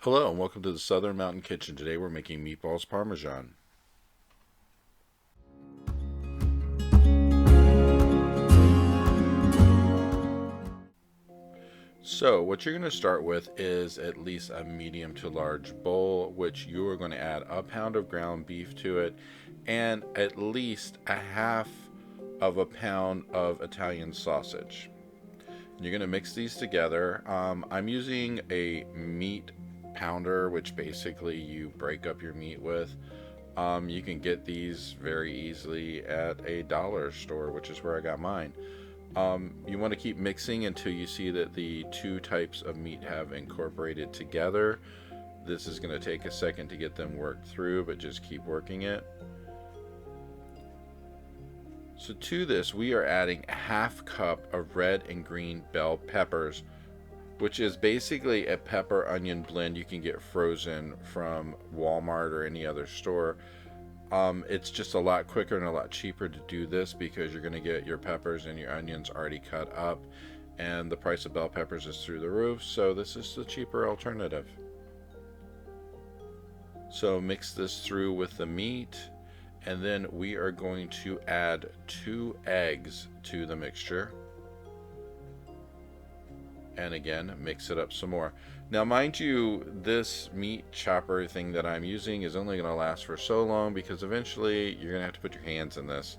Hello and welcome to the Southern Mountain Kitchen. Today we're making meatballs parmesan. So what you're going to start with is at least a medium to large bowl, which you are going to add a pound of ground beef to it and at least a half of a pound of Italian sausage. You're going to mix these together. I'm using a meat pounder, which basically you break up your meat with. You can get these very easily at a dollar store, which is where I got mine. You want to keep mixing until you see that the two types of meat have incorporated together. This is going to take a second to get them worked through, but just keep working it. So to this, we are adding a half cup of red and green bell peppers, which is basically a pepper onion blend you can get frozen from Walmart or any other store. It's just a lot quicker and a lot cheaper to do this because you're going to get your peppers and your onions already cut up, and the price of bell peppers is through the roof, so this is the cheaper alternative. So mix this through with the meat, and then we are going to add 2 eggs to the mixture. And again, mix it up some more. Now mind you, this meat chopper thing that I'm using is only going to last for so long because eventually you're going to have to put your hands in this.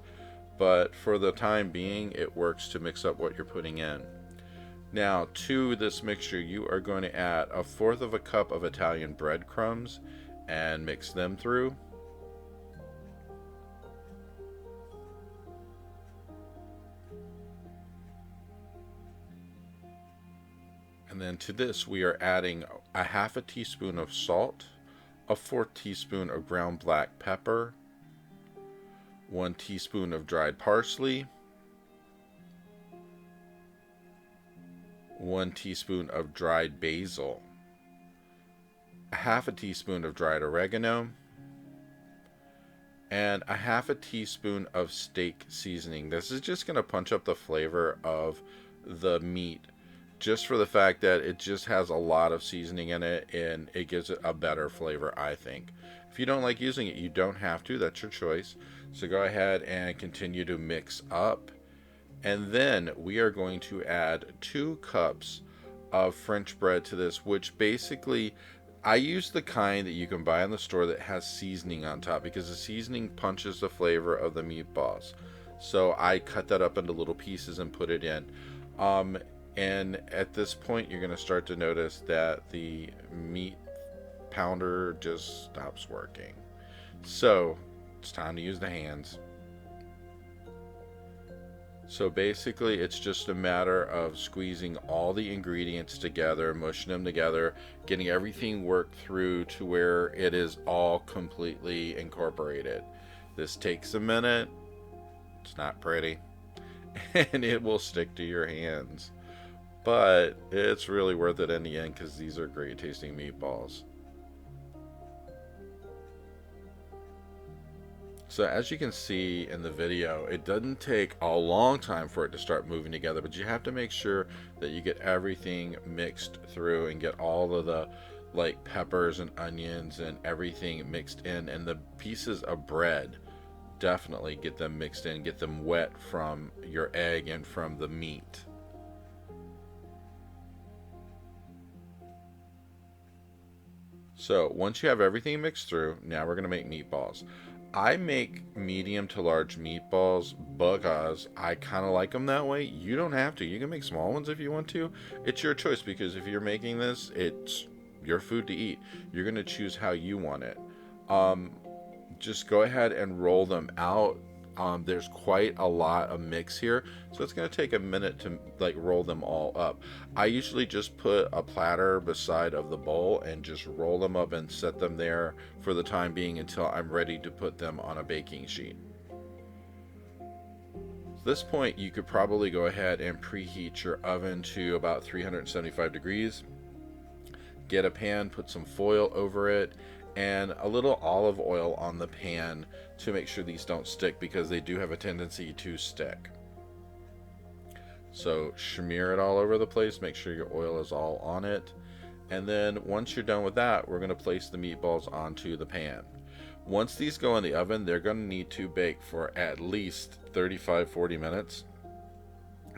But for the time being, it works to mix up what you're putting in. Now to this mixture, you are going to add 1/4 of a cup of Italian breadcrumbs and mix them through. And then to this, we are adding a half a teaspoon of salt, a 1/4 teaspoon of ground black pepper, 1 teaspoon of dried parsley, 1 teaspoon of dried basil, a half a teaspoon of dried oregano, and a half a teaspoon of steak seasoning. This is just going to punch up the flavor of the meat, just for the fact that it just has a lot of seasoning in it and it gives it a better flavor, I think. If you don't like using it, you don't have to. That's your choice. So go ahead and continue to mix up. And then we are going to add 2 cups of French bread to this, which basically I use the kind that you can buy in the store that has seasoning on top because the seasoning punches the flavor of the meatballs. So I cut that up into little pieces and put it in. And at this point, you're going to start to notice that the meat pounder just stops working. So it's time to use the hands. So basically, it's just a matter of squeezing all the ingredients together, mushing them together, getting everything worked through to where it is all completely incorporated. This takes a minute. It's not pretty. And it will stick to your hands. But it's really worth it in the end because these are great tasting meatballs. So as you can see in the video, it doesn't take a long time for it to start moving together, but you have to make sure that you get everything mixed through and get all of the peppers and onions and everything mixed in, and the pieces of bread, definitely get them mixed in, get them wet from your egg and from the meat. So once you have everything mixed through, now we're going to make meatballs. I make medium to large meatballs because I kind of like them that way. You don't have to. You can make small ones if you want to. It's your choice because if you're making this, it's your food to eat. You're going to choose how you want it. Just go ahead and roll them out. There's quite a lot of mix here, so it's going to take a minute to roll them all up. I usually just put a platter beside of the bowl and just roll them up and set them there for the time being until I'm ready to put them on a baking sheet. At this point, you could probably go ahead and preheat your oven to about 375 degrees. Get a pan, put some foil over it, and a little olive oil on the pan to make sure these don't stick because they do have a tendency to stick. So smear it all over the place, make sure your oil is all on it, And then once you're done with that, we're going to place the meatballs onto the pan. Once these go in the oven, they're going to need to bake for at least 35-40 minutes.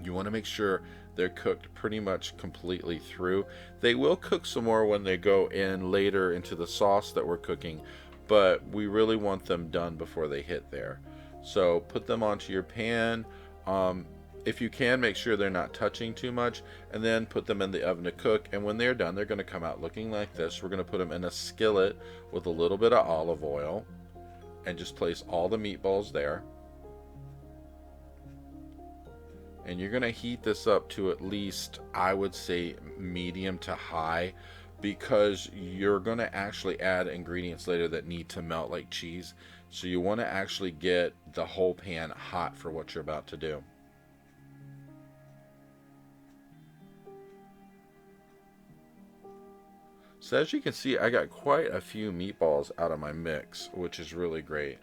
You want to make sure they're cooked pretty much completely through. They will cook some more when they go in later into the sauce that we're cooking, but we really want them done before they hit there. So put them onto your pan. If you can, make sure they're not touching too much, and then put them in the oven to cook. And when they're done, they're going to come out looking like this. We're going to put them in a skillet with a little bit of olive oil and just place all the meatballs there. And you're going to heat this up to at least, I would say, medium to high, because you're going to actually add ingredients later that need to melt like cheese. So you want to actually get the whole pan hot for what you're about to do. So as you can see, I got quite a few meatballs out of my mix, which is really great.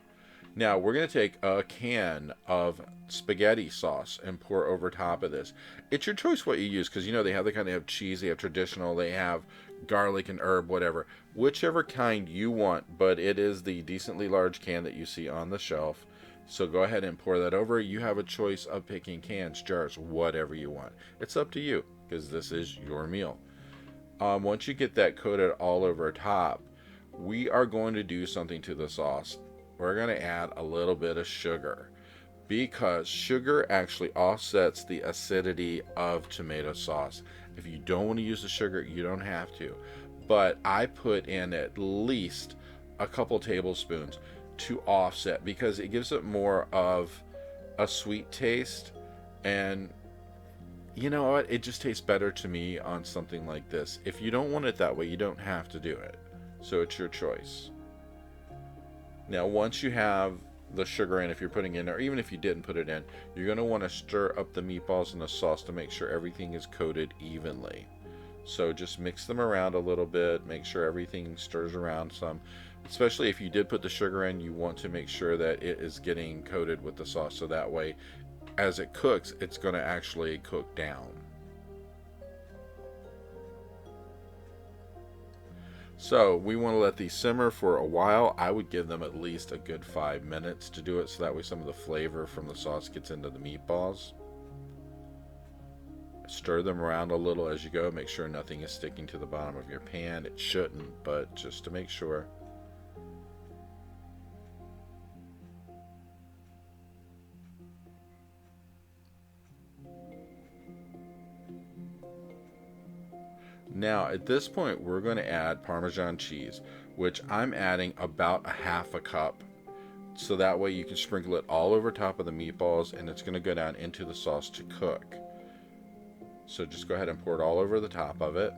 Now we're going to take a can of spaghetti sauce and pour over top of this. It's your choice what you use, because you know they have cheese, they have traditional, they have garlic and herb, whatever. Whichever kind you want, but it is the decently large can that you see on the shelf. So go ahead and pour that over. You have a choice of picking cans, jars, whatever you want. It's up to you, because this is your meal. Once you get that coated all over top, we are going to do something to the sauce. We're going to add a little bit of sugar, because sugar actually offsets the acidity of tomato sauce. If you don't want to use the sugar, you don't have to. But I put in at least a couple tablespoons to offset, because it gives it more of a sweet taste. And you know what? It just tastes better to me on something like this. If you don't want it that way, you don't have to do it. So it's your choice. Now, once you have the sugar in, if you're putting in, or even if you didn't put it in, you're going to want to stir up the meatballs and the sauce to make sure everything is coated evenly. So just mix them around a little bit, make sure everything stirs around some. Especially if you did put the sugar in, you want to make sure that it is getting coated with the sauce, so that way as it cooks, it's going to actually cook down. So we want to let these simmer for a while. I would give them at least a good 5 minutes to do it, so that way some of the flavor from the sauce gets into the meatballs. Stir them around a little as you go. Make sure nothing is sticking to the bottom of your pan. It shouldn't, but just to make sure. Now at this point we're going to add Parmesan cheese, which I'm adding about a half a cup, so that way you can sprinkle it all over top of the meatballs, and it's going to go down into the sauce to cook. So just go ahead and pour it all over the top of it.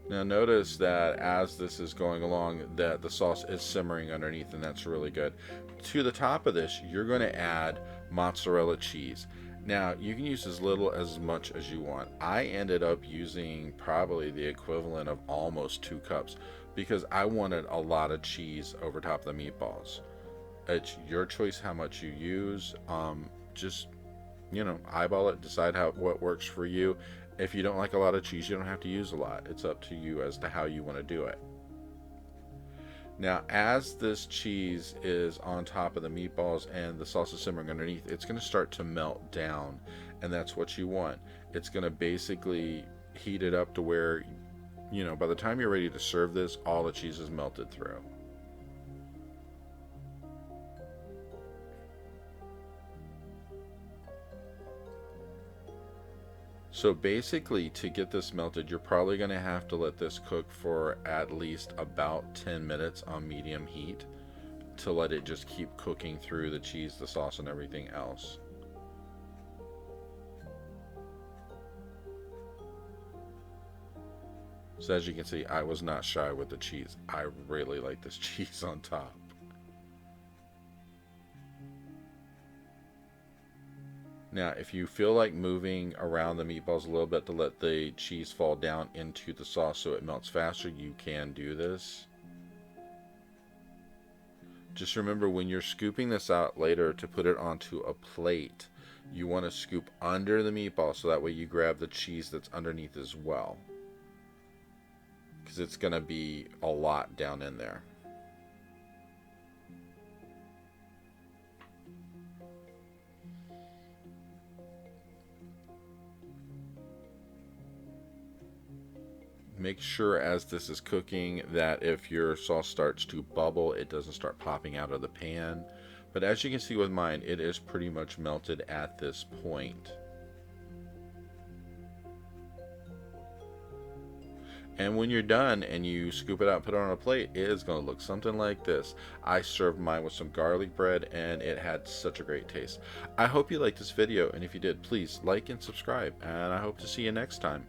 Now notice that as this is going along, that the sauce is simmering underneath, and that's really good. To the top of this, you're going to add mozzarella cheese. Now you can use as little as much as you want. I ended up using probably the equivalent of almost 2 cups, because I wanted a lot of cheese over top of the meatballs. It's your choice how much you use. Just, eyeball it, decide what works for you. If you don't like a lot of cheese, you don't have to use a lot. It's up to you as to how you want to do it. Now, as this cheese is on top of the meatballs and the sauce is simmering underneath, it's going to start to melt down, and that's what you want. It's going to basically heat it up to where, by the time you're ready to serve this, all the cheese is melted through. So basically, to get this melted, you're probably going to have to let this cook for at least about 10 minutes on medium heat to let it just keep cooking through the cheese, the sauce, and everything else. So as you can see, I was not shy with the cheese. I really like this cheese on top. Now, if you feel like moving around the meatballs a little bit to let the cheese fall down into the sauce so it melts faster, you can do this. Just remember, when you're scooping this out later to put it onto a plate, you want to scoop under the meatball so that way you grab the cheese that's underneath as well, because it's going to be a lot down in there. Make sure as this is cooking that if your sauce starts to bubble, it doesn't start popping out of the pan. But as you can see with mine, it is pretty much melted at this point. And when you're done and you scoop it out and put it on a plate, it is going to look something like this. I served mine with some garlic bread and it had such a great taste. I hope you liked this video, and if you did, please like and subscribe, and I hope to see you next time.